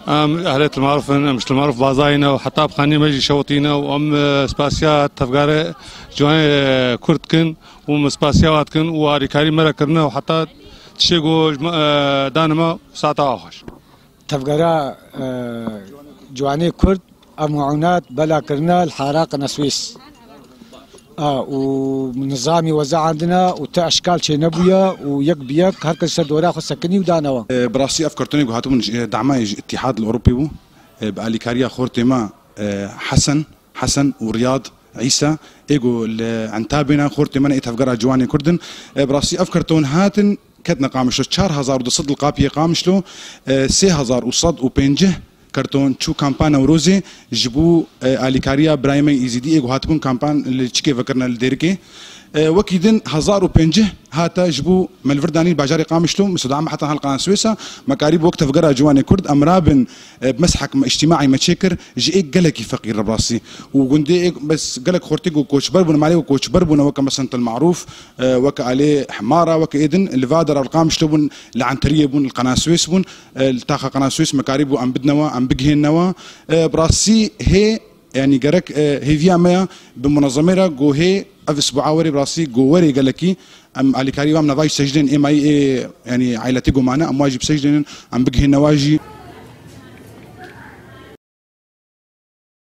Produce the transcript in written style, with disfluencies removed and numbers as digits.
أهلية المعروف مش المعروف بازاينا وحتى بخاني مجي شوطينا وأم سباسيات تفقاري جواني كردكن وم سباسياتكن واريكاري مركرنا وحتى تشيقو دانما ساعة آخر تفقارا جواني كرد أمعونات بلا كرنا الحراق نسويس ونظامي وزع عندنا وتأشكال شيء نبويا ويك بيك هركز دورا خو سكني ودانوا براسي افكرتوني هاتون دعماء الاتحاد الاوروبي بو باليكاريا خورتما حسن ورياض عيسى ايجو عنتابنا خورتما اتفقرا جواني كردن براسي افكرتون هاتن كدنا قامشلو 4000 ضد القابيه قامشلو 3000 وصد وبنجه كرتون شو كامبان وروزي جبو اليكاريا برايمي ايزيدي ايجو هاتبون كامبان اللي تشكي فكرنا الديركي وكيدن 1050 هاتا جبو ملفرداني باجاري قامشلو مسودعم حتى هالقناه سويسا مكاريب وقت فقرا جواني كرد امرابن بمسحك اجتماعي متشكر جي قلكي فقير ربراسي وقندي بس قلك خورتيكو كوتش بربون مالي وكوتش بربون وكا مثلا المعروف وكا عليه حماره وكا اذن الفادر القامشلو بن العنتريه بن القناه سويس بن التاخا قناه سويس مكاريبو ام بدنوا ام بجهن نوا براسي هي يعني جرك هي فيا ما بمنظمه جو هي اسبوع وري براسي جو وري قالكي ام اليكاري وام نواجي سجدين ام اي يعني عائلتي جو معنا ام واجب سجدين ام بجهن نواجي